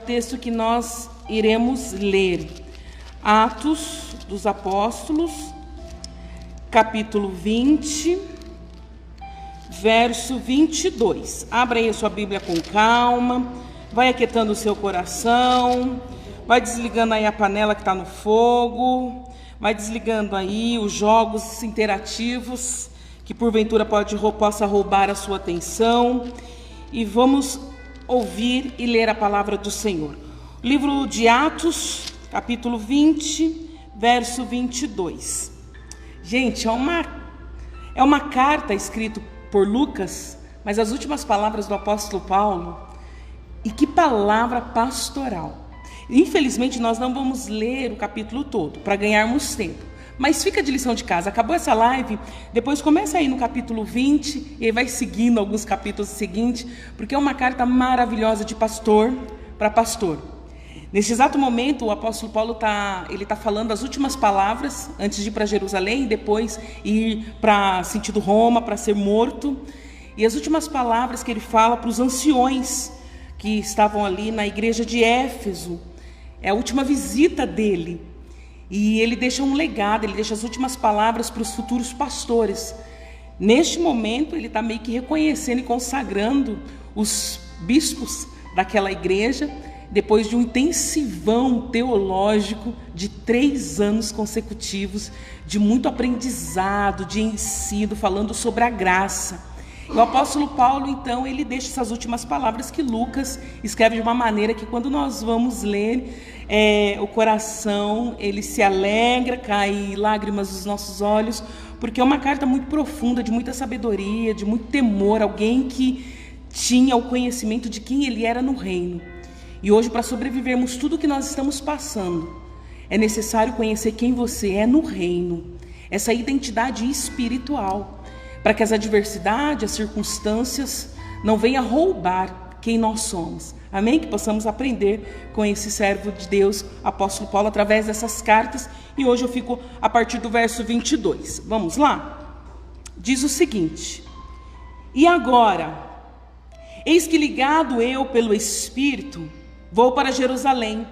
texto que nós iremos ler. Atos dos Apóstolos, capítulo 20, verso 22. Abra aí a sua Bíblia com calma, vai aquietando o seu coração, vai desligando aí a panela que está no fogo, vai desligando aí os jogos interativos que porventura possa roubar a sua atenção, e vamos ouvir e ler a palavra do Senhor. Livro de Atos, capítulo 20, verso 22. Gente, é uma carta escrita por Lucas, mas as últimas palavras do apóstolo Paulo, e que palavra pastoral. Infelizmente nós não vamos ler o capítulo todo, para ganharmos tempo. Mas fica de lição de casa, acabou essa live, depois começa aí no capítulo 20, e aí vai seguindo alguns capítulos seguintes, porque é uma carta maravilhosa de pastor para pastor. Neste exato momento, o apóstolo Paulo está falando as últimas palavras, antes de ir para Jerusalém, e depois ir para sentido Roma, para ser morto. E as últimas palavras que ele fala para os anciões que estavam ali na igreja de Éfeso, é a última visita dele. E ele deixa um legado, ele deixa as últimas palavras para os futuros pastores. Neste momento, ele está meio que reconhecendo e consagrando os bispos daquela igreja, depois de um intensivão teológico de 3 anos consecutivos, de muito aprendizado, de ensino, falando sobre a graça. O apóstolo Paulo, então, ele deixa essas últimas palavras que Lucas escreve de uma maneira que, quando nós vamos ler, o coração, ele se alegra, cai lágrimas dos nossos olhos, porque é uma carta muito profunda, de muita sabedoria, de muito temor, alguém que tinha o conhecimento de quem ele era no reino. E hoje, para sobrevivermos tudo que nós estamos passando, é necessário conhecer quem você é no reino, essa identidade espiritual, para que as adversidades, as circunstâncias não venham roubar quem nós somos. Amém? Que possamos aprender com esse servo de Deus, apóstolo Paulo, através dessas cartas. E hoje eu fico a partir do verso 22. Vamos lá? Diz o seguinte: e agora, eis que, ligado eu pelo Espírito, vou para Jerusalém,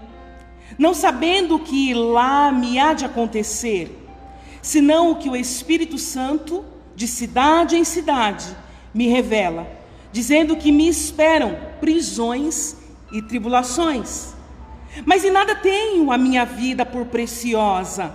não sabendo o que lá me há de acontecer, senão o que o Espírito Santo, de cidade em cidade, me revela, dizendo que me esperam prisões e tribulações. Mas em nada tenho a minha vida por preciosa,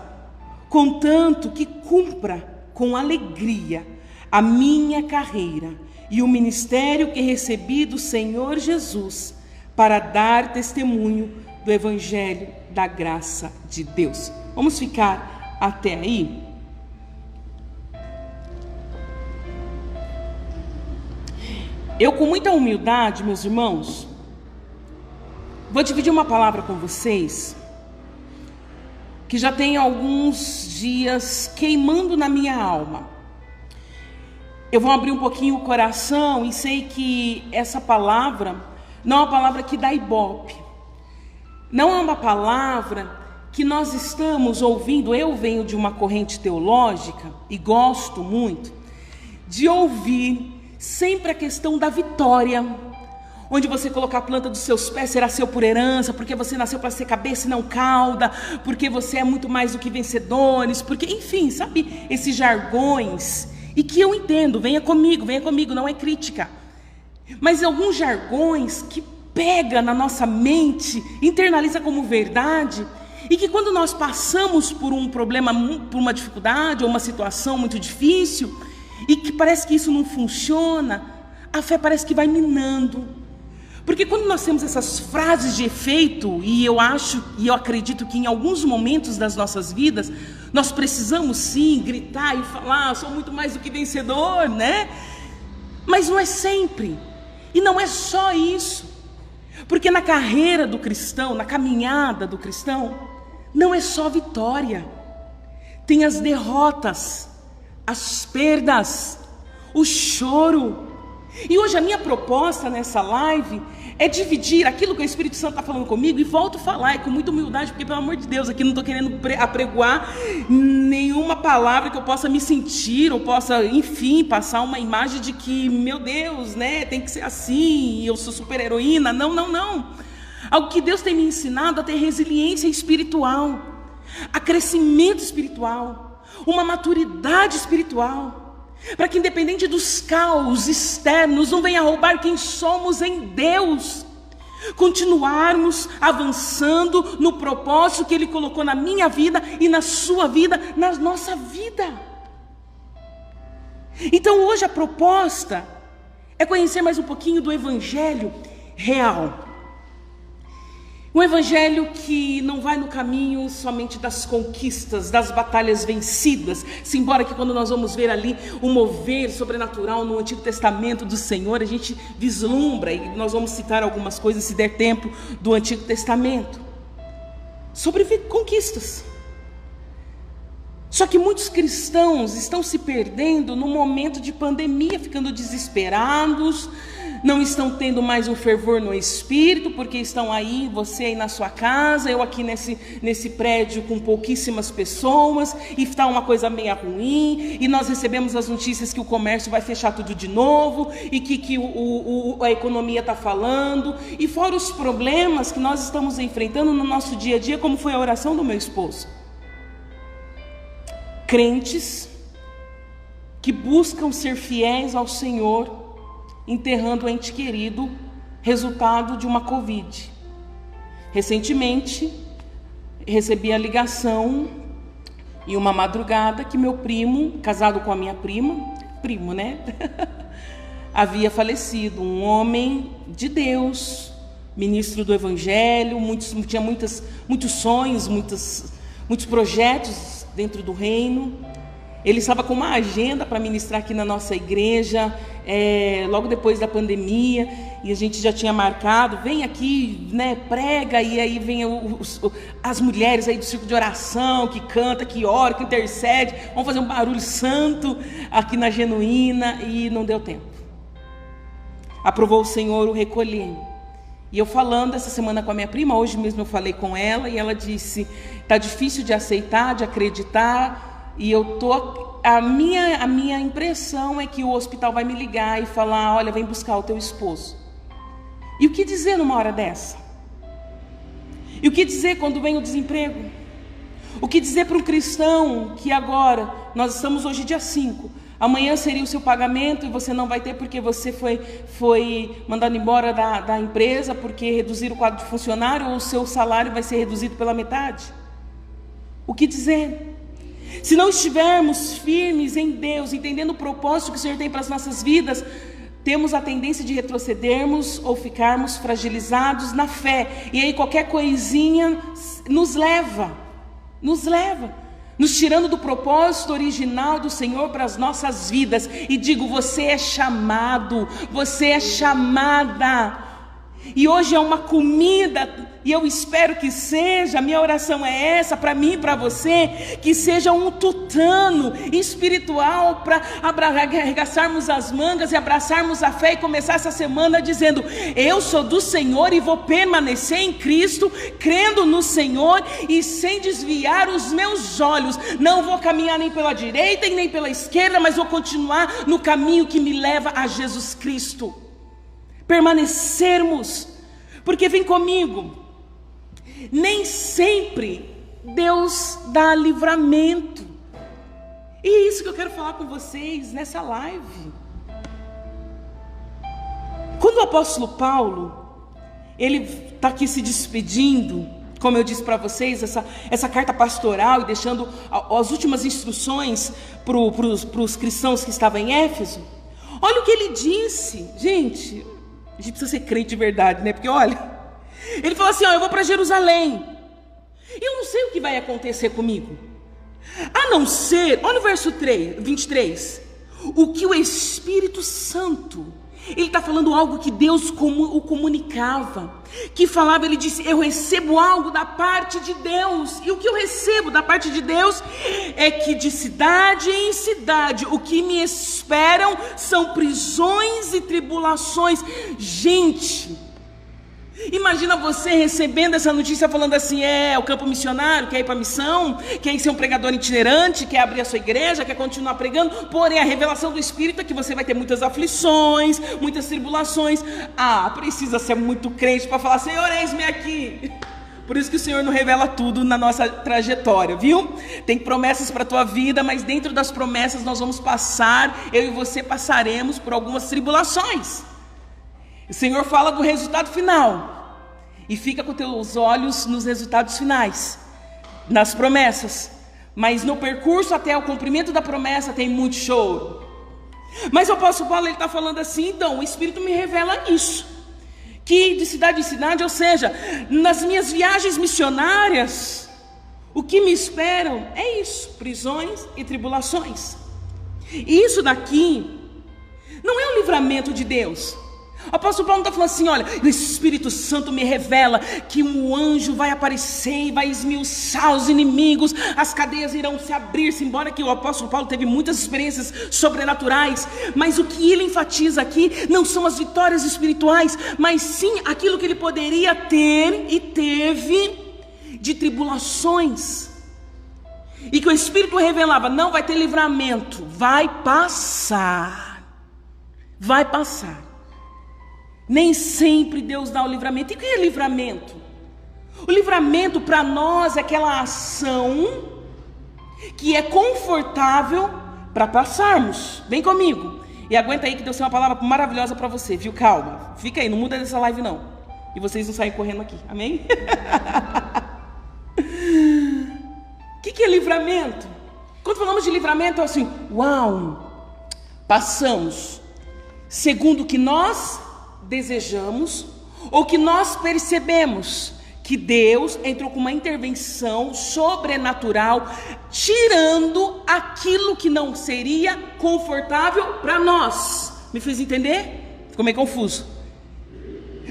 contanto que cumpra com alegria a minha carreira e o ministério que recebi do Senhor Jesus, para dar testemunho do Evangelho da graça de Deus. Vamos ficar até aí? Eu, com muita humildade, meus irmãos, vou dividir uma palavra com vocês que já tem alguns dias queimando na minha alma. Eu vou abrir um pouquinho o coração e sei que essa palavra não é uma palavra que dá ibope, não é uma palavra que nós estamos ouvindo. Eu venho de uma corrente teológica e gosto muito de ouvir sempre a questão da vitória, onde você colocar a planta dos seus pés será seu por herança, porque você nasceu para ser cabeça e não cauda, porque você é muito mais do que vencedores, porque, enfim, sabe, esses jargões, e que eu entendo, venha comigo, não é crítica, mas alguns jargões que pega na nossa mente, internaliza como verdade, e que quando nós passamos por um problema, por uma dificuldade, ou uma situação muito difícil, e que parece que isso não funciona, a fé parece que vai minando. Porque quando nós temos essas frases de efeito, e eu acho e eu acredito que em alguns momentos das nossas vidas, nós precisamos sim gritar e falar: sou muito mais do que vencedor, né? Mas não é sempre, e não é só isso, porque na carreira do cristão, na caminhada do cristão, não é só vitória, tem as derrotas, as perdas, o choro. E hoje a minha proposta nessa live é dividir aquilo que o Espírito Santo está falando comigo, e volto a falar, e com muita humildade, porque, pelo amor de Deus, aqui não estou querendo apregoar nenhuma palavra que eu possa me sentir, ou possa, enfim, passar uma imagem de que, meu Deus, né, tem que ser assim, eu sou super heroína. Não. Algo que Deus tem me ensinado a ter resiliência espiritual, a crescimento espiritual, uma maturidade espiritual, para que independente dos caos externos não venha roubar quem somos em Deus, continuarmos avançando no propósito que Ele colocou na minha vida e na sua vida, na nossa vida. Então hoje a proposta é conhecer mais um pouquinho do Evangelho real. Um Evangelho que não vai no caminho somente das conquistas, das batalhas vencidas, embora que quando nós vamos ver ali o mover sobrenatural no Antigo Testamento do Senhor, a gente vislumbra, e nós vamos citar algumas coisas, se der tempo, do Antigo Testamento, sobre conquistas. Só que muitos cristãos estão se perdendo no momento de pandemia, ficando desesperados, não estão tendo mais um fervor no espírito, porque estão aí, você aí na sua casa, eu aqui nesse prédio com pouquíssimas pessoas, e está uma coisa meio ruim, e nós recebemos as notícias que o comércio vai fechar tudo de novo, e que a economia está falando, e fora os problemas que nós estamos enfrentando no nosso dia a dia, como foi a oração do meu esposo. Crentes que buscam ser fiéis ao Senhor, enterrando o ente querido, resultado de uma Covid. Recentemente, recebi a ligação em uma madrugada que meu primo, casado com a minha prima, primo, né? havia falecido, um homem de Deus, ministro do Evangelho, tinha muitos sonhos, muitos projetos dentro do reino. Ele estava com uma agenda para ministrar aqui na nossa igreja, logo depois da pandemia, e a gente já tinha marcado, vem aqui, né, prega, e aí vem as mulheres aí do círculo de oração, que canta, que ora, que intercede, vamos fazer um barulho santo aqui na Genuína, e não deu tempo. Aprovou o Senhor o recolher. E eu falando essa semana com a minha prima, hoje mesmo eu falei com ela, e ela disse, está difícil de aceitar, de acreditar, e a minha impressão é que o hospital vai me ligar e falar, olha, vem buscar o teu esposo. E o que dizer numa hora dessa? E o que dizer quando vem o desemprego? O que dizer para um cristão que agora, nós estamos hoje dia 5, amanhã seria o seu pagamento e você não vai ter porque você foi mandado embora da empresa porque reduziram o quadro de funcionário, ou o seu salário vai ser reduzido pela metade? O que dizer? Se não estivermos firmes em Deus, entendendo o propósito que o Senhor tem para as nossas vidas, temos a tendência de retrocedermos ou ficarmos fragilizados na fé. E aí qualquer coisinha nos leva, nos tirando do propósito original do Senhor para as nossas vidas. E digo, você é chamado, você é chamada. E hoje é uma comida, e eu espero que seja, minha oração é essa, para mim e para você, que seja um tutano espiritual para arregaçarmos as mangas e abraçarmos a fé e começar essa semana dizendo, eu sou do Senhor e vou permanecer em Cristo, crendo no Senhor e sem desviar os meus olhos, não vou caminhar nem pela direita e nem pela esquerda, mas vou continuar no caminho que me leva a Jesus Cristo. Permanecermos, porque vem comigo, nem sempre Deus dá livramento, e é isso que eu quero falar com vocês nessa live. Quando o apóstolo Paulo, ele está aqui se despedindo, como eu disse para vocês, essa carta pastoral, e deixando as últimas instruções para os cristãos que estavam em Éfeso, olha o que ele disse, gente. A gente precisa ser crente de verdade, né? Porque olha, ele falou assim, eu vou para Jerusalém, eu não sei o que vai acontecer comigo, a não ser, olha o verso 23, o que o Espírito Santo, ele está falando algo que Deus o comunicava, que falava, ele disse, eu recebo algo da parte de Deus, e o que eu recebo da parte de Deus, é que de cidade em cidade, o que me esperam são prisões e tribulações. Gente, Imagina você recebendo essa notícia falando assim, o campo missionário, quer ir para a missão, quer ser um pregador itinerante, quer abrir a sua igreja, quer continuar pregando, porém a revelação do Espírito é que você vai ter muitas aflições, muitas tribulações. Precisa ser muito crente para falar, Senhor, eis-me aqui. Por isso que o Senhor não revela tudo na nossa trajetória, viu? Tem promessas para a tua vida, mas dentro das promessas nós vamos passar, eu e você passaremos por algumas tribulações. O Senhor fala do resultado final, e fica com teus olhos nos resultados finais, nas promessas, mas no percurso até o cumprimento da promessa tem muito choro. Mas o apóstolo Paulo está falando assim, então o Espírito me revela isso, que de cidade em cidade, ou seja, nas minhas viagens missionárias, o que me esperam é isso, prisões e tribulações. E isso daqui não é o livramento de Deus. O apóstolo Paulo está falando assim, olha, o Espírito Santo me revela que um anjo vai aparecer e vai esmiuçar os inimigos, as cadeias irão se abrir-se, embora que o apóstolo Paulo teve muitas experiências sobrenaturais, mas o que ele enfatiza aqui não são as vitórias espirituais, mas sim aquilo que ele poderia ter e teve de tribulações, e que o Espírito revelava, não vai ter livramento, vai passar. Nem sempre Deus dá o livramento. E o que é livramento? O livramento para nós é aquela ação que é confortável para passarmos. Vem comigo. E aguenta aí que Deus tem uma palavra maravilhosa para você, viu? Calma. Fica aí, não muda dessa live não. E vocês não saem correndo aqui. Amém? O que é livramento? Quando falamos de livramento é assim, passamos segundo o que nós desejamos, ou que nós percebemos que Deus entrou com uma intervenção sobrenatural, tirando aquilo que não seria confortável para nós. Me fez entender? Ficou meio confuso.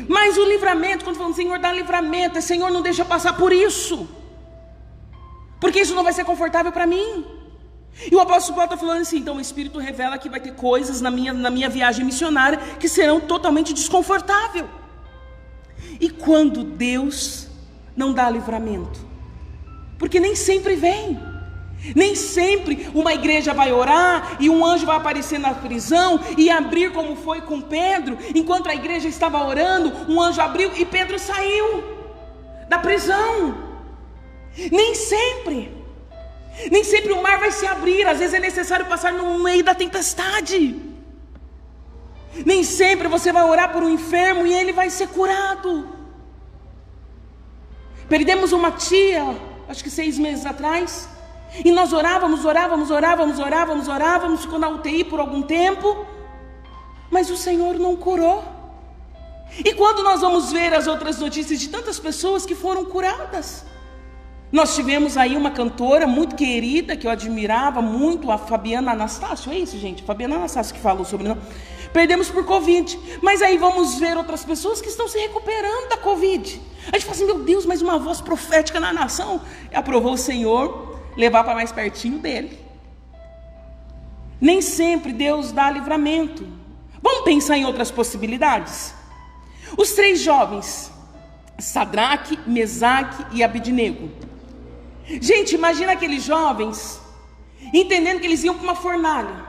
Mas o livramento, quando falamos Senhor dá livramento, Senhor não deixa passar por isso, porque isso não vai ser confortável para mim. E o apóstolo Paulo está falando assim, então o Espírito revela que vai ter coisas na minha viagem missionária que serão totalmente desconfortáveis. E quando Deus não dá livramento? Porque nem sempre vem. Nem sempre uma igreja vai orar e um anjo vai aparecer na prisão e abrir, como foi com Pedro. Enquanto a igreja estava orando, um anjo abriu e Pedro saiu da prisão. Nem sempre o mar vai se abrir. Às vezes é necessário passar no meio da tempestade. Nem sempre você vai orar por um enfermo e ele vai ser curado. Perdemos uma tia, acho que 6 meses atrás, e nós orávamos, ficou na UTI por algum tempo, mas o Senhor não curou. E quando nós vamos ver as outras notícias de tantas pessoas que foram curadas? Nós tivemos aí uma cantora muito querida, que eu admirava muito, a Fabiana Anastácio, é isso, gente? Fabiana Anastácio que falou sobre nós. Perdemos por Covid, mas aí vamos ver outras pessoas que estão se recuperando da Covid. A gente fala assim, meu Deus, mas uma voz profética na nação. Aprovou o Senhor levar para mais pertinho dele. Nem sempre Deus dá livramento. Vamos pensar em outras possibilidades? Os 3 jovens, Sadraque, Mesaque e Abidnego. Gente, imagina aqueles jovens entendendo que eles iam para uma fornalha.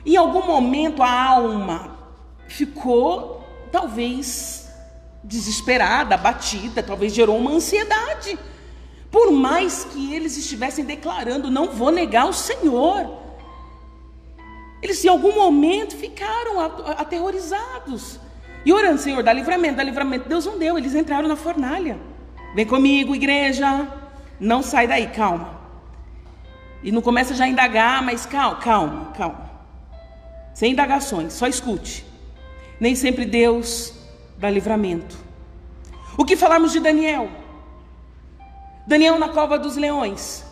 Em algum momento a alma ficou talvez desesperada, abatida, talvez gerou uma ansiedade. Por mais que eles estivessem declarando, não vou negar o Senhor, eles em algum momento ficaram aterrorizados e orando, Senhor, dá livramento. Deus não deu, eles entraram na fornalha. Vem comigo, igreja, não sai daí, calma. E não começa já a indagar, mas calma. Sem indagações, só escute. Nem sempre Deus dá livramento. O que falarmos de Daniel? Daniel na cova dos leões.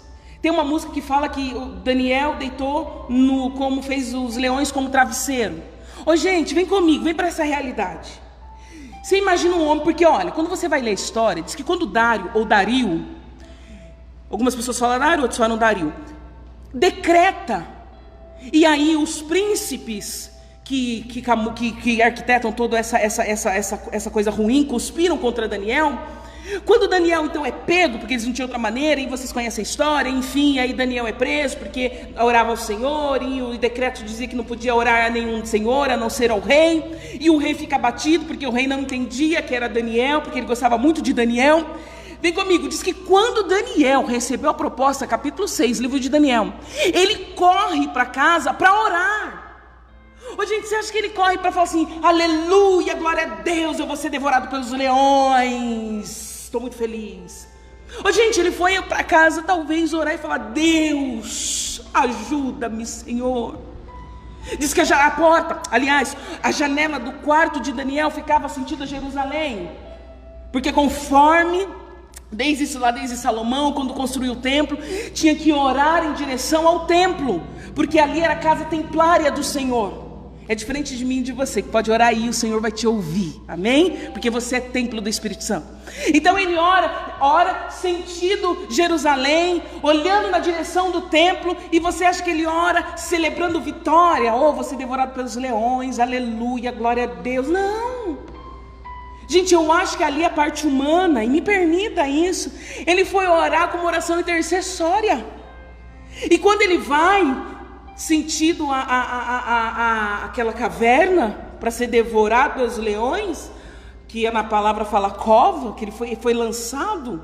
Tem uma música que fala que o Daniel deitou como fez os leões como travesseiro. Ô gente, vem comigo, vem para essa realidade. Você imagina um homem, porque olha, quando você vai ler a história, diz que quando Dário ou Dario, algumas pessoas falam Dário, outros falam Dario, decreta, e aí os príncipes que arquitetam toda essa coisa ruim, conspiram contra Daniel. Quando Daniel então é pego, porque eles não tinham outra maneira, e vocês conhecem a história, enfim, aí Daniel é preso porque orava ao Senhor, e o decreto dizia que não podia orar a nenhum senhor, a não ser ao rei, e o rei fica abatido, porque o rei não entendia que era Daniel, porque ele gostava muito de Daniel. Vem comigo, diz que quando Daniel recebeu a proposta, capítulo 6, livro de Daniel, ele corre para casa para orar. Ô gente, você acha que ele corre para falar assim, aleluia, glória a Deus, eu vou ser devorado pelos leões, estou muito feliz. Ô gente, ele foi para casa talvez orar e falar, Deus, ajuda-me, Senhor. Diz que a porta, aliás, a janela do quarto de Daniel ficava sentido a Jerusalém, porque conforme desde Salomão, quando construiu o templo, tinha que orar em direção ao templo, porque ali era a casa templária do Senhor. É diferente de mim e de você, que pode orar aí, o Senhor vai te ouvir, amém? Porque você é templo do Espírito Santo. Então ele ora sentido Jerusalém, olhando na direção do templo, e você acha que ele ora celebrando vitória, vou ser devorado pelos leões, aleluia, glória a Deus. Não, gente, eu acho que ali a parte humana, e me permita isso, ele foi orar com uma oração intercessória, e quando ele vai sentido aquela caverna para ser devorado pelos leões, que na palavra fala cova, que ele foi lançado,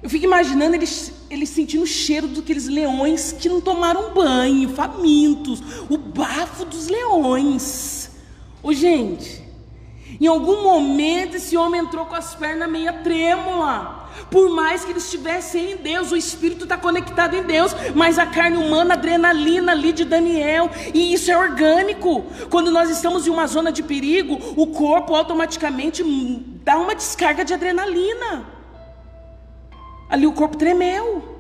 eu fico imaginando ele sentindo o cheiro daqueles leões que não tomaram banho, famintos, o bafo dos leões. Gente, em algum momento esse homem entrou com as pernas meio trêmulas. Por mais que ele estivesse em Deus, o espírito está conectado em Deus, mas a carne humana, a adrenalina ali de Daniel, e isso é orgânico. Quando nós estamos em uma zona de perigo, o corpo automaticamente dá uma descarga de adrenalina. Ali o corpo tremeu,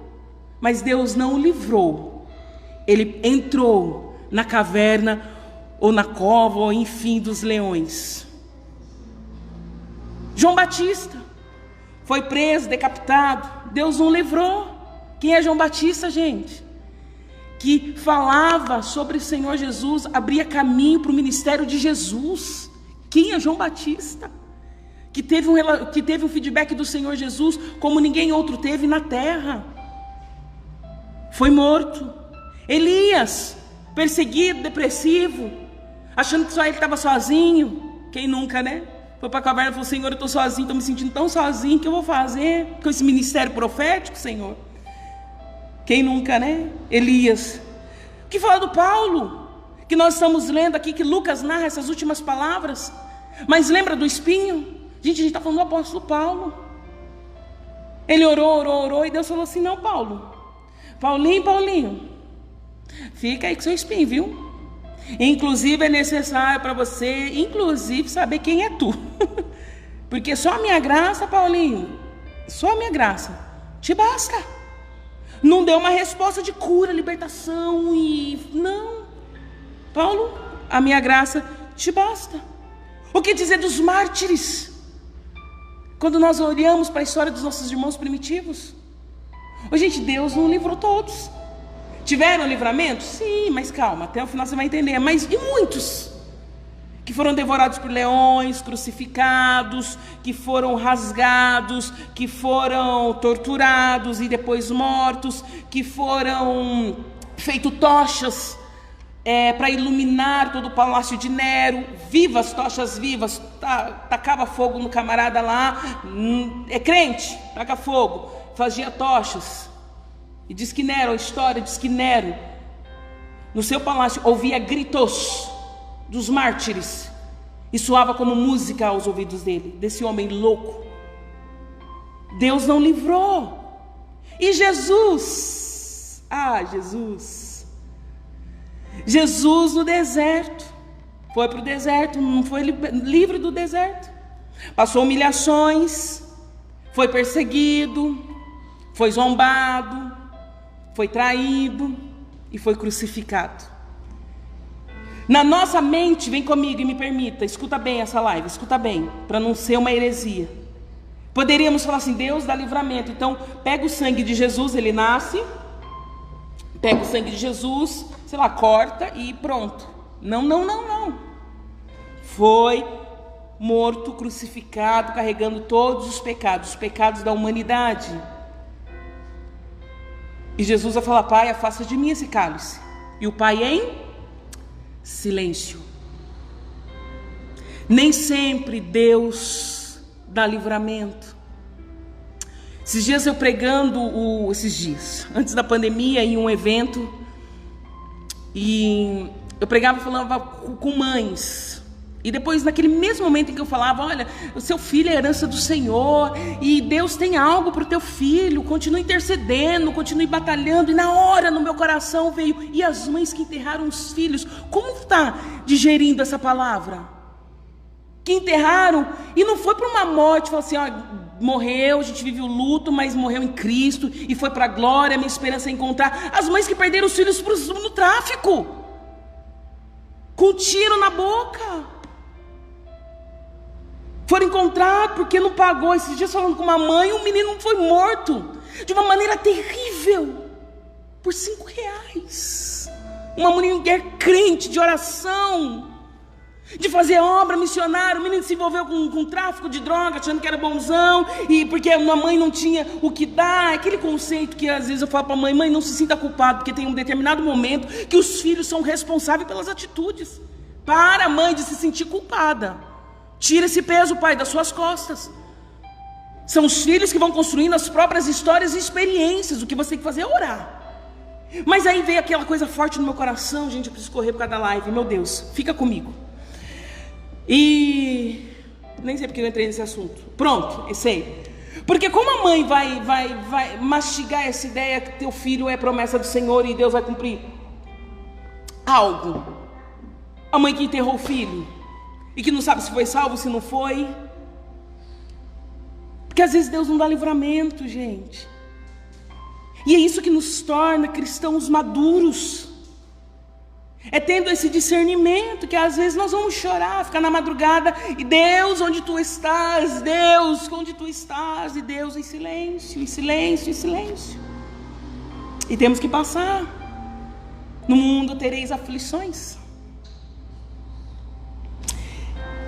mas Deus não o livrou. Ele entrou na caverna, ou na cova, ou enfim, dos leões. João Batista foi preso, decapitado, Deus não livrou. Quem é João Batista, gente? Que falava sobre o Senhor Jesus, abria caminho para o ministério de Jesus. Quem é João Batista? Que teve um feedback do Senhor Jesus como ninguém outro teve na terra. Foi morto. Elias, perseguido, depressivo, achando que só ele estava sozinho. Quem nunca, né? Foi para a caverna e falou, Senhor, eu estou sozinho, estou me sentindo tão sozinho, o que eu vou fazer com esse ministério profético, Senhor? Quem nunca, né? Elias. O que fala do Paulo? Que nós estamos lendo aqui, que Lucas narra essas últimas palavras. Mas lembra do espinho? Gente, a gente está falando do apóstolo Paulo. Ele orou, e Deus falou assim, não, Paulinho, fica aí com seu espinho, viu? Inclusive é necessário para você, saber quem é tu. Porque só a minha graça, Paulinho, só a minha graça te basta. Não deu uma resposta de cura, libertação não. Paulo, a minha graça te basta. O que dizer dos mártires? Quando nós olhamos para a história dos nossos irmãos primitivos, gente, Deus não livrou todos. Tiveram livramento? Sim, mas calma, até o final você vai entender. Mas e muitos que foram devorados por leões, crucificados, que foram rasgados, que foram torturados e depois mortos, que foram feitos tochas para iluminar todo o palácio de Nero, tochas vivas, tacava fogo no camarada lá, é crente, taca fogo, fazia tochas. E diz que Nero, a história diz que Nero, no seu palácio, ouvia gritos dos mártires, e soava como música aos ouvidos dele, desse homem louco. Deus não livrou. E Jesus no deserto, foi para o deserto, não foi livre do deserto, passou humilhações, foi perseguido, foi zombado, foi traído e foi crucificado. Na nossa mente, vem comigo e me permita, escuta bem essa live, escuta bem, para não ser uma heresia. Poderíamos falar assim, Deus dá livramento, então pega o sangue de Jesus, ele nasce, pega o sangue de Jesus, sei lá, corta e pronto, Não. Foi morto, crucificado, carregando todos os pecados da humanidade. E Jesus vai falar: Pai, afasta de mim esse cálice. E o Pai em silêncio. Nem sempre Deus dá livramento. Esses dias eu pregando, antes da pandemia, em um evento, e eu pregava, falava com mães. E depois, naquele mesmo momento em que eu falava: olha, o seu filho é a herança do Senhor, e Deus tem algo para o teu filho, continue intercedendo, continue batalhando. E na hora, no meu coração veio: e as mães que enterraram os filhos, como está digerindo essa palavra? Que enterraram, e não foi para uma morte, falou assim: ó, morreu, a gente vive o luto, mas morreu em Cristo, e foi para a glória, minha esperança é encontrar. As mães que perderam os filhos no tráfico, com um tiro na boca, foram encontrar porque não pagou. Esses dias falando com uma mãe, um menino foi morto de uma maneira terrível por R$5. Uma mulher crente de oração, de fazer obra missionária. O menino se envolveu com tráfico de droga, achando que era bonzão, e porque a mãe não tinha o que dar. Aquele conceito que às vezes eu falo para a mãe: mãe, não se sinta culpado, porque tem um determinado momento que os filhos são responsáveis pelas atitudes. Para a mãe de se sentir culpada. Tira esse peso, pai, das suas costas. São os filhos que vão construindo as próprias histórias e experiências. O que você tem que fazer é orar. Mas aí veio aquela coisa forte no meu coração. Gente, eu preciso correr por causa da live. Meu Deus, fica comigo. E nem sei porque eu entrei nesse assunto. Pronto, eu sei. Porque como a mãe vai mastigar essa ideia que teu filho é promessa do Senhor e Deus vai cumprir algo? A mãe que enterrou o filho e que não sabe se foi salvo, se não foi. Porque às vezes Deus não dá livramento, gente. E é isso que nos torna cristãos maduros. É tendo esse discernimento que às vezes nós vamos chorar, ficar na madrugada, e Deus, onde tu estás? Deus, onde tu estás? E Deus em silêncio, em silêncio, em silêncio. E temos que passar. No mundo tereis aflições.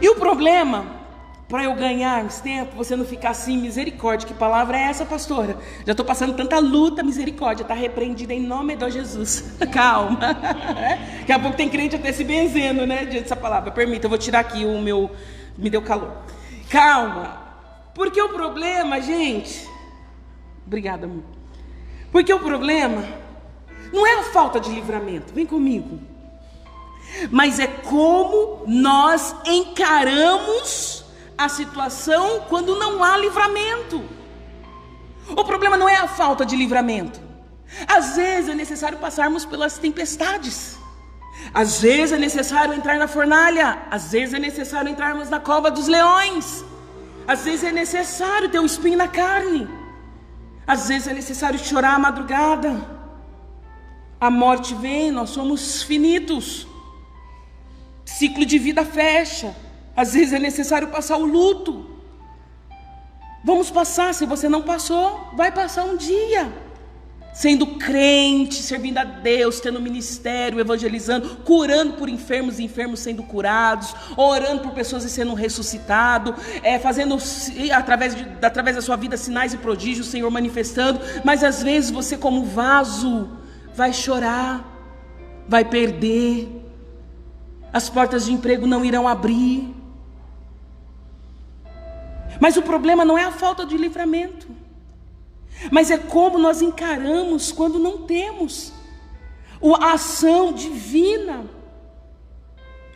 E o problema, para eu ganhar esse tempo, você não ficar assim: misericórdia, que palavra é essa, pastora? Já estou passando tanta luta, misericórdia, está repreendida em nome de Jesus. Calma. Daqui a pouco tem crente até se benzendo, né, diante dessa palavra. Permita, eu vou tirar aqui o meu, me deu calor. Calma. Porque o problema, gente, obrigada, amor. Porque o problema não é a falta de livramento, vem comigo, mas é como nós encaramos a situação quando não há livramento. O problema não é a falta de livramento. Às vezes é necessário passarmos pelas tempestades. Às vezes é necessário entrar na fornalha. Às vezes é necessário entrarmos na cova dos leões. Às vezes é necessário ter um espinho na carne. Às vezes é necessário chorar à madrugada. A morte vem, nós somos finitos. Ciclo de vida fecha. Às vezes é necessário passar o luto. Vamos passar. Se você não passou, vai passar um dia sendo crente, servindo a Deus, tendo ministério, evangelizando, curando por enfermos e enfermos sendo curados, orando por pessoas e sendo ressuscitado, fazendo através da sua vida sinais e prodígios, o Senhor manifestando. Mas às vezes você, como vaso, vai chorar, vai perder. As portas de emprego não irão abrir. Mas o problema não é a falta de livramento, mas é como nós encaramos quando não temos a ação divina,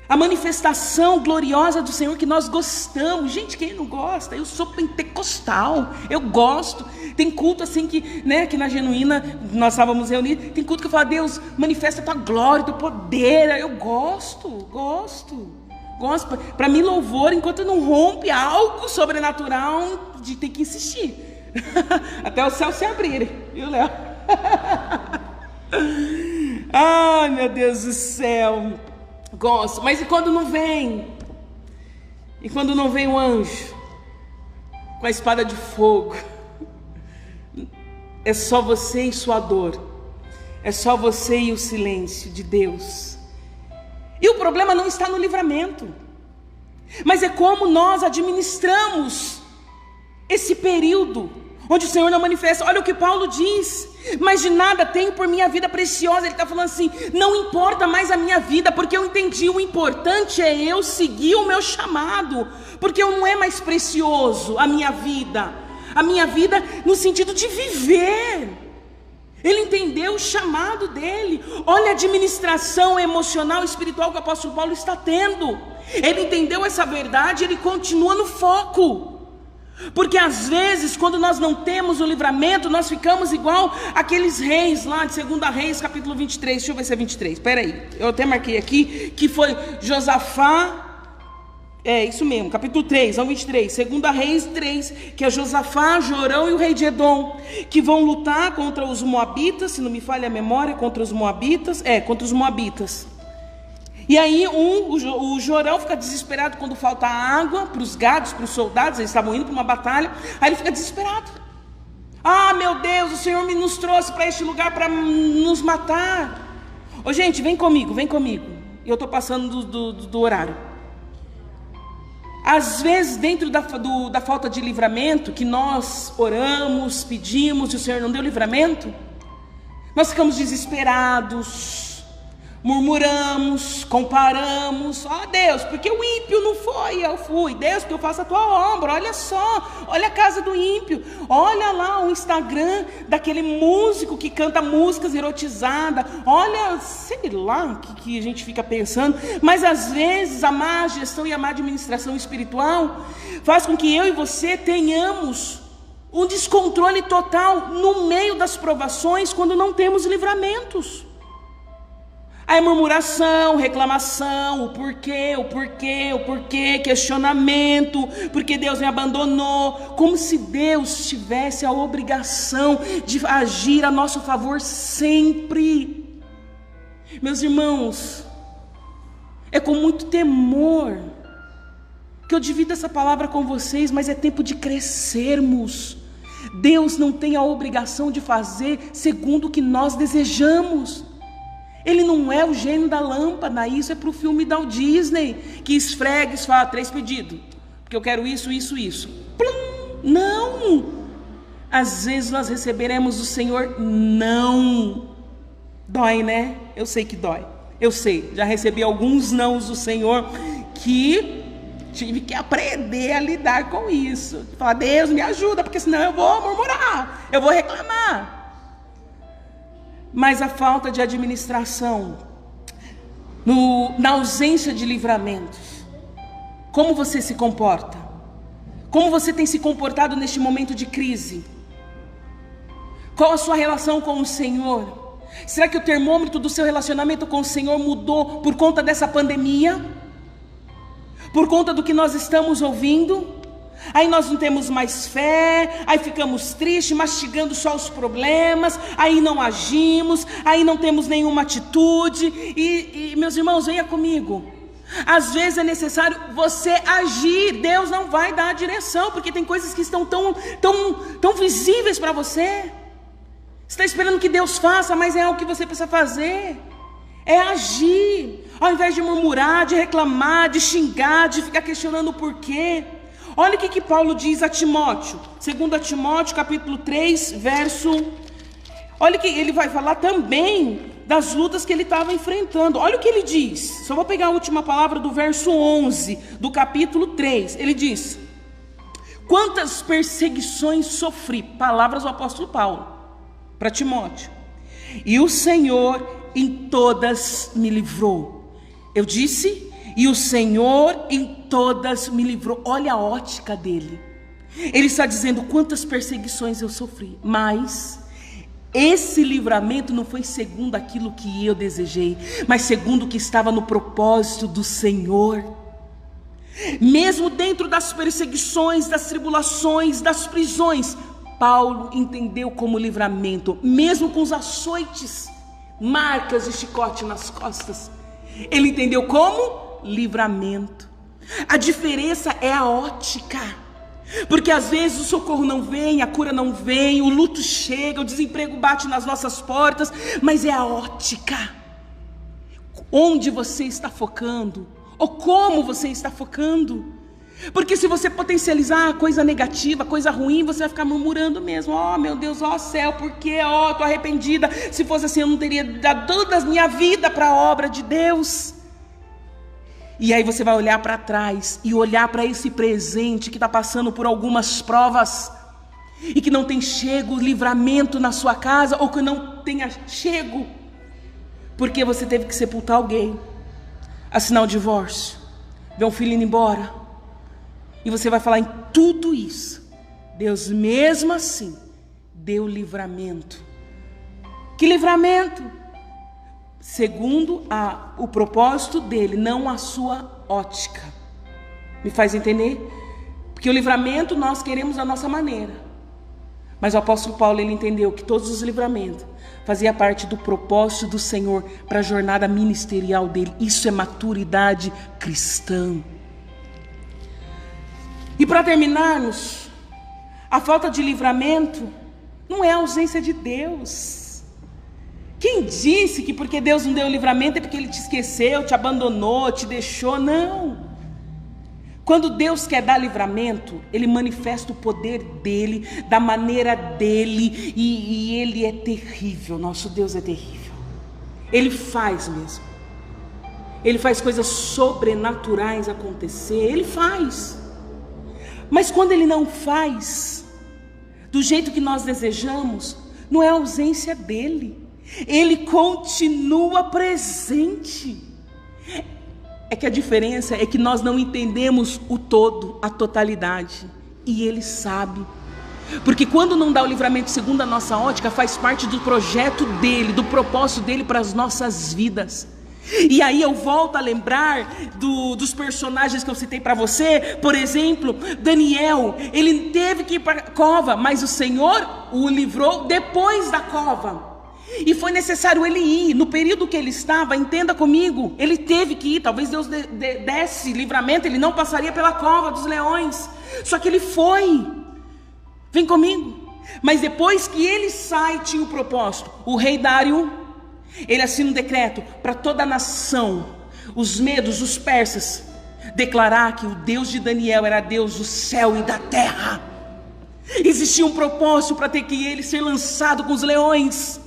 a manifestação gloriosa do Senhor que nós gostamos. Gente, quem não gosta? Eu sou pentecostal, eu gosto. Tem culto assim que, né, que na Genuína nós estávamos reunidos, tem culto que eu falo: Deus, manifesta a tua glória, o teu poder. Eu gosto. Para mim, louvor, enquanto não rompe algo sobrenatural, de ter que insistir até o céu se abrir, viu, Léo? Ai, meu Deus do céu, gosto. Mas e quando não vem? E quando não vem o anjo com a espada de fogo? É só você e sua dor, é só você e o silêncio de Deus. E o problema não está no livramento, mas é como nós administramos esse período onde o Senhor não manifesta. Olha o que Paulo diz: mas de nada tenho por minha vida preciosa. Ele está falando assim, não importa mais a minha vida, porque eu entendi, o importante é eu seguir o meu chamado, porque não é mais precioso a minha vida no sentido de viver. Ele entendeu o chamado dele. Olha a administração emocional e espiritual que o apóstolo Paulo está tendo. Ele entendeu essa verdade, ele continua no foco. Porque às vezes, quando nós não temos o livramento, nós ficamos igual aqueles reis lá de 2 Reis, capítulo 23. Deixa eu ver se é 23, espera aí. Eu até marquei aqui, que foi Josafá. É isso mesmo, capítulo 3, vamos 23, 2 Reis 3, que é Josafá, Jorão e o rei de Edom, que vão lutar contra os moabitas, se não me falha a memória, contra os moabitas. E aí o Jorão fica desesperado quando falta água para os gados, para os soldados. Eles estavam indo para uma batalha. Aí ele fica desesperado. Ah, meu Deus, o Senhor nos trouxe para este lugar para nos matar. Ô gente, vem comigo. Eu estou passando do horário. Às vezes, dentro da falta de livramento, que nós oramos, pedimos e o Senhor não deu livramento, nós ficamos desesperados, murmuramos, comparamos. Ó Deus, porque o ímpio não foi, eu fui. Deus, porque eu faço a tua obra. Olha só, olha a casa do ímpio. Olha lá o Instagram daquele músico que canta músicas erotizadas. Olha, sei lá o que a gente fica pensando. Mas às vezes a má gestão e a má administração espiritual faz com que eu e você tenhamos um descontrole total no meio das provações, quando não temos livramentos. Aí murmuração, reclamação, o porquê, questionamento, porque Deus me abandonou, como se Deus tivesse a obrigação de agir a nosso favor sempre. Meus irmãos, é com muito temor que eu divido essa palavra com vocês, mas é tempo de crescermos. Deus não tem a obrigação de fazer segundo o que nós desejamos. Ele não é o gênio da lâmpada. Isso é para o filme da Disney, que esfrega e fala 3 pedidos, porque eu quero isso. Plum! Não! Às vezes nós receberemos do Senhor não. Dói, né? Eu sei que dói. Eu sei, já recebi alguns nãos do Senhor que tive que aprender a lidar com isso. Falar, Deus, me ajuda, porque senão eu vou murmurar, eu vou reclamar. Mas a falta de administração, na ausência de livramentos, como você se comporta? Como você tem se comportado neste momento de crise? Qual a sua relação com o Senhor? Será que o termômetro do seu relacionamento com o Senhor mudou por conta dessa pandemia? Por conta do que nós estamos ouvindo? Aí nós não temos mais fé, aí ficamos tristes, mastigando só os problemas, aí não agimos, aí não temos nenhuma atitude. E meus irmãos, venha comigo. Às vezes é necessário você agir. Deus não vai dar a direção, porque tem coisas que estão tão visíveis para você. Você está esperando que Deus faça, mas é algo que você precisa fazer. É agir, ao invés de murmurar, de reclamar, de xingar, de ficar questionando o porquê. Olha o que Paulo diz a Timóteo, 2 Timóteo capítulo 3, verso... Olha que ele vai falar também das lutas que ele estava enfrentando. Olha o que ele diz, só vou pegar a última palavra do verso 11, do capítulo 3. Ele diz: quantas perseguições sofri, palavras do apóstolo Paulo para Timóteo, e o Senhor em todas me livrou. Eu disse... E o Senhor em todas me livrou. Olha a ótica dele. Ele está dizendo quantas perseguições eu sofri, mas esse livramento não foi segundo aquilo que eu desejei, mas segundo o que estava no propósito do Senhor. Mesmo dentro das perseguições, das tribulações, das prisões, Paulo entendeu como livramento. Mesmo com os açoites, marcas de chicote nas costas, ele entendeu como livramento. A diferença é a ótica, porque às vezes o socorro não vem, a cura não vem, o luto chega, o desemprego bate nas nossas portas, mas é a ótica. onde você está focando, ou como você está focando. Porque se você potencializar a coisa negativa, a coisa ruim, você vai ficar murmurando mesmo. Oh meu Deus, ó céu, por quê? Ó, estou arrependida. Se fosse assim eu não teria dado toda a minha vida para a obra de Deus. E aí você vai olhar para trás e olhar para esse presente que está passando por algumas provas e que não tem chego livramento na sua casa, ou que não tenha chego porque você teve que sepultar alguém, assinar o divórcio, ver um filho indo embora. E você vai falar em tudo isso, Deus mesmo assim deu livramento. Que livramento? Segundo o propósito dele, não a sua ótica. Me faz entender? Porque o livramento nós queremos da nossa maneira, mas o apóstolo Paulo, ele entendeu que todos os livramentos fazia parte do propósito do Senhor para a jornada ministerial dele. Isso é maturidade cristã. E para terminarmos, a falta de livramento não é a ausência de Deus. Quem disse que porque Deus não deu o livramento é porque Ele te esqueceu, te abandonou, te deixou? Não. Quando Deus quer dar livramento, Ele manifesta o poder dEle, da maneira dEle, e Ele é terrível. Nosso Deus é terrível. Ele faz mesmo. Ele faz coisas sobrenaturais acontecer. Ele faz. Mas quando Ele não faz do jeito que nós desejamos, não é a ausência dEle. Ele continua presente. É que a diferença é que nós não entendemos o todo, a totalidade. E Ele sabe. Porque quando não dá o livramento segundo a nossa ótica, faz parte do projeto dEle, do propósito dEle para as nossas vidas. E aí eu volto a lembrar dos personagens que eu citei para você. Por exemplo, Daniel, ele teve que ir para a cova, mas o Senhor o livrou depois da cova. E foi necessário ele ir, no período que ele estava, entenda comigo, ele teve que ir. Talvez Deus desse livramento, ele não passaria pela cova dos leões, só que ele foi. Vem comigo. Mas depois que ele sai, tinha o propósito. O rei Dário, ele assina um decreto para toda a nação, os medos, os persas, declarar que o Deus de Daniel era Deus do céu e da terra. Existia um propósito para ter que ele ser lançado com os leões.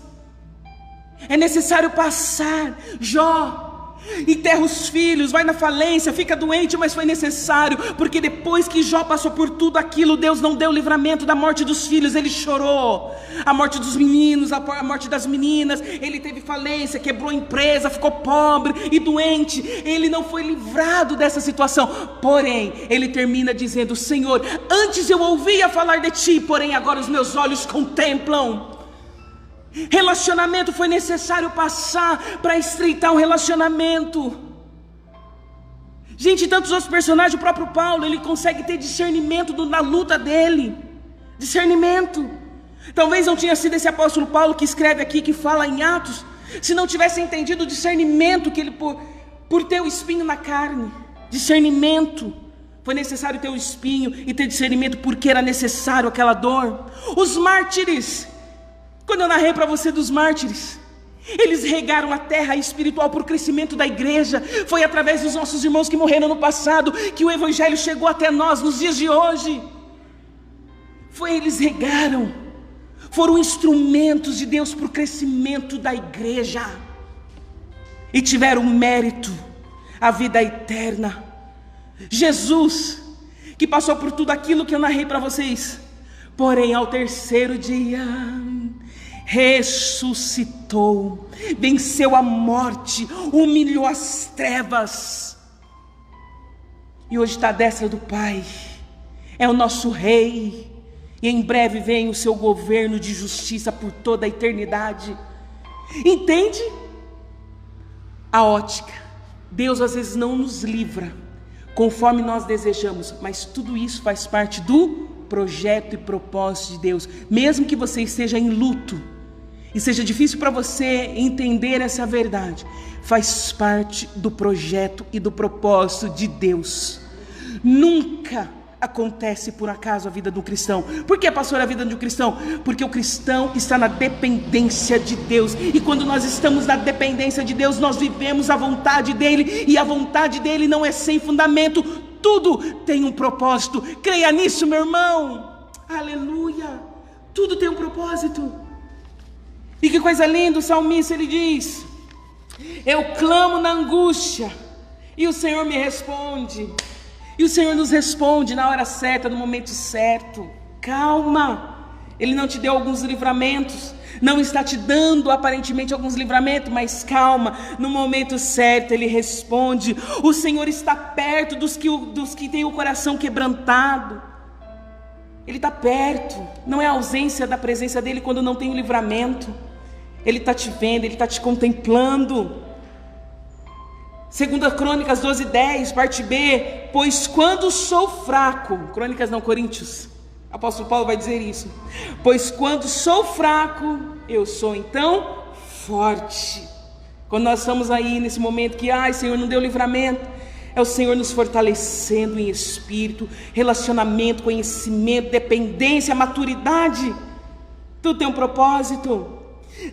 É necessário passar. Jó enterra os filhos, vai na falência, fica doente, mas foi necessário, porque depois que Jó passou por tudo aquilo, Deus não deu livramento da morte dos filhos. Ele chorou a morte dos meninos, a morte das meninas. Ele teve falência, quebrou a empresa, ficou pobre e doente. Ele não foi livrado dessa situação. Porém, ele termina dizendo: Senhor, antes eu ouvia falar de ti, porém agora os meus olhos contemplam. Relacionamento foi necessário passar para estreitar o relacionamento. Gente, tantos outros personagens, o próprio Paulo, ele consegue ter discernimento na luta dele. Discernimento. Talvez não tinha sido esse apóstolo Paulo que escreve aqui, que fala em Atos, se não tivesse entendido o discernimento que ele, por ter o espinho na carne. Discernimento. Foi necessário ter o espinho e ter discernimento, porque era necessário aquela dor. Os mártires, quando eu narrei para você dos mártires, eles regaram a terra espiritual para o crescimento da igreja. Foi através dos nossos irmãos que morreram no passado que o evangelho chegou até nós nos dias de hoje. Eles regaram, foram instrumentos de Deus para o crescimento da igreja, e tiveram mérito, a vida eterna. Jesus, que passou por tudo aquilo que eu narrei para vocês, porém ao terceiro dia ressuscitou, venceu a morte, humilhou as trevas, e hoje está à destra do Pai. É o nosso rei, e em breve vem o seu governo de justiça por toda a eternidade. Entende? A ótica. Deus às vezes não nos livra conforme nós desejamos, mas tudo isso faz parte do projeto e propósito de Deus. Mesmo que você esteja em luto e seja difícil para você entender essa verdade, faz parte do projeto e do propósito de Deus. Nunca acontece por acaso a vida do cristão. Por que, pastor, a vida de um cristão? Porque o cristão está na dependência de Deus, e quando nós estamos na dependência de Deus, nós vivemos a vontade dele, e a vontade dele não é sem fundamento. Tudo tem um propósito. Creia nisso, meu irmão. Aleluia. Tudo tem um propósito. E que coisa linda, o salmista ele diz: eu clamo na angústia e o Senhor me responde. E o Senhor nos responde na hora certa, no momento certo. Calma, Ele não te deu alguns livramentos, não está te dando aparentemente alguns livramentos, mas calma, no momento certo Ele responde. O Senhor está perto dos que têm o coração quebrantado. Ele está perto, não é a ausência da presença dEle quando não tem o livramento. Ele está te vendo, Ele está te contemplando. 2 Crônicas 12:10, parte B: pois quando sou fraco, Crônicas não, Coríntios, apóstolo Paulo vai dizer isso, pois quando sou fraco, eu sou então forte. Quando nós estamos aí nesse momento que, Senhor, não deu livramento, é o Senhor nos fortalecendo em espírito, relacionamento, conhecimento, dependência, maturidade. Tudo tem um propósito.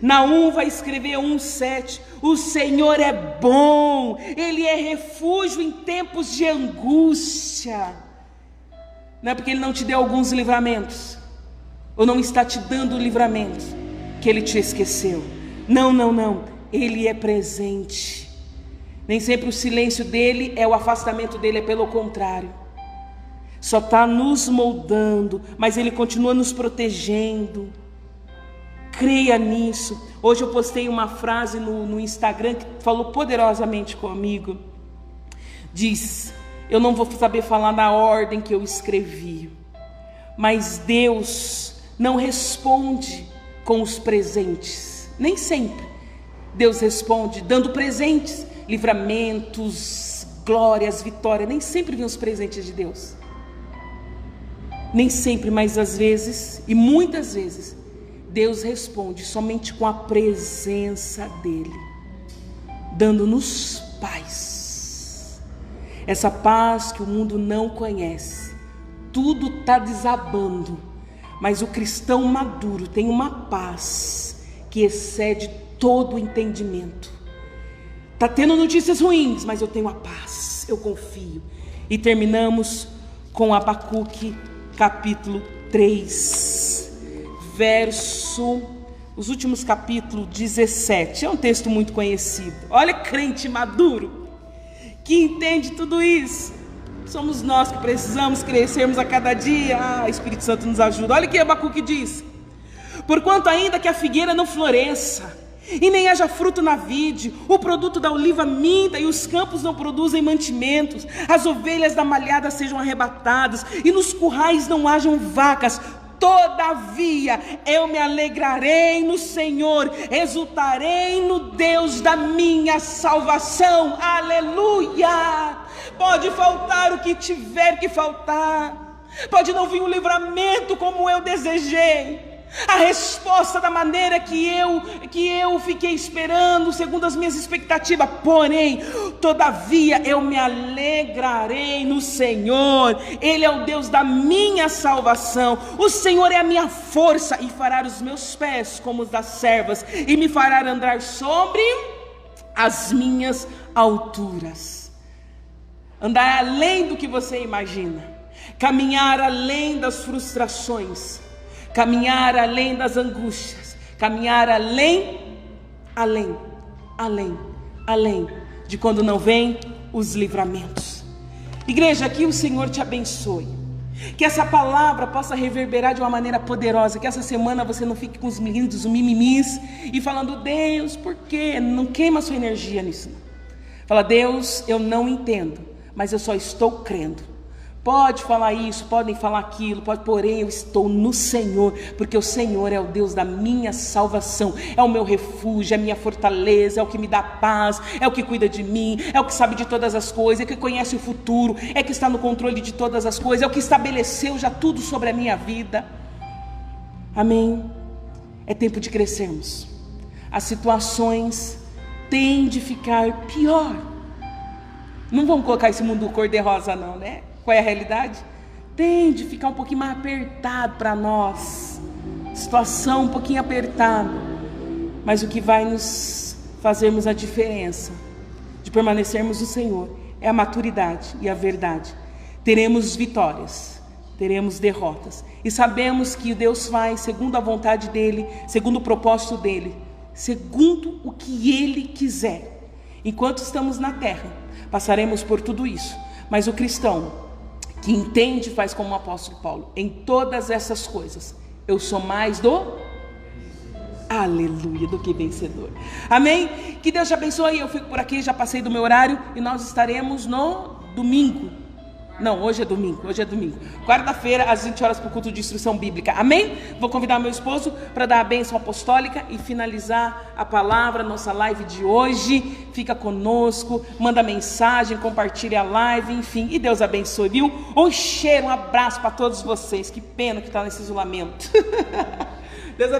Naum vai escrever 1:7: o Senhor é bom, Ele é refúgio em tempos de angústia. Não é porque Ele não te deu alguns livramentos, ou não está te dando livramento, que Ele te esqueceu. Não, Ele é presente. Nem sempre o silêncio dEle é o afastamento dEle, é pelo contrário, só está nos moldando, mas Ele continua nos protegendo. Creia nisso. Hoje eu postei uma frase no Instagram que falou poderosamente comigo. Diz: eu não vou saber falar na ordem que eu escrevi, mas Deus não responde com os presentes. Nem sempre Deus responde dando presentes, livramentos, glórias, vitórias. Nem sempre vem os presentes de Deus. Nem sempre, mas às vezes, e muitas vezes, Deus responde somente com a presença dEle, dando-nos paz. Essa paz que o mundo não conhece. Tudo está desabando, mas o cristão maduro tem uma paz que excede todo o entendimento. Está tendo notícias ruins, mas eu tenho a paz, eu confio. E terminamos com Abacuque capítulo 3. Os últimos capítulos 17, é um texto muito conhecido. Olha, crente maduro, que entende tudo isso. Somos nós que precisamos crescermos a cada dia. Espírito Santo nos ajuda. Olha o que Abacuque diz: porquanto ainda que a figueira não floresça, e nem haja fruto na vide, o produto da oliva minta, e os campos não produzem mantimentos, as ovelhas da malhada sejam arrebatadas, e nos currais não hajam vacas, todavia eu me alegrarei no Senhor, exultarei no Deus da minha salvação. Aleluia! Pode faltar o que tiver que faltar, pode não vir um livramento como eu desejei, a resposta da maneira que eu fiquei esperando, segundo as minhas expectativas, porém, todavia eu me alegrarei no Senhor. Ele é o Deus da minha salvação, o Senhor é a minha força, e fará os meus pés como os das servas, e me fará andar sobre as minhas alturas. Andar além do que você imagina, caminhar além das frustrações, caminhar além das angústias, caminhar além de quando não vem os livramentos. Igreja, que o Senhor te abençoe, que essa palavra possa reverberar de uma maneira poderosa, que essa semana você não fique com os meninos, os mimimis, e falando: Deus, por quê? Não queima a sua energia nisso, não. Fala: Deus, eu não entendo, mas eu só estou crendo. Pode falar isso, podem falar aquilo, porém eu estou no Senhor, porque o Senhor é o Deus da minha salvação, é o meu refúgio, é a minha fortaleza, é o que me dá paz, é o que cuida de mim, é o que sabe de todas as coisas, é o que conhece o futuro, é que está no controle de todas as coisas, é o que estabeleceu já tudo sobre a minha vida. Amém? É tempo de crescermos. As situações têm de ficar pior. Não vamos colocar esse mundo cor-de-rosa não, né? Qual é a realidade? tende a ficar um pouquinho mais apertado para nós, situação um pouquinho apertada, mas o que vai nos fazermos a diferença de permanecermos no Senhor é a maturidade e a verdade. Teremos vitórias, teremos derrotas, e sabemos que Deus faz segundo a vontade dEle, segundo o propósito dEle, segundo o que Ele quiser. Enquanto estamos na terra, passaremos por tudo isso, mas o cristão que entende faz como o apóstolo Paulo: em todas essas coisas eu sou mais aleluia, do que vencedor. Amém? Que Deus te abençoe. Eu fico por aqui, já passei do meu horário, e nós estaremos no domingo. Não, hoje é domingo. Quarta-feira, às 20 horas, para o culto de instrução bíblica. Amém? Vou convidar meu esposo para dar a bênção apostólica e finalizar a palavra, nossa live de hoje. Fica conosco, manda mensagem, compartilha a live, enfim. E Deus abençoe, viu? Um cheiro, um abraço para todos vocês. Que pena que está nesse isolamento. Deus abençoe.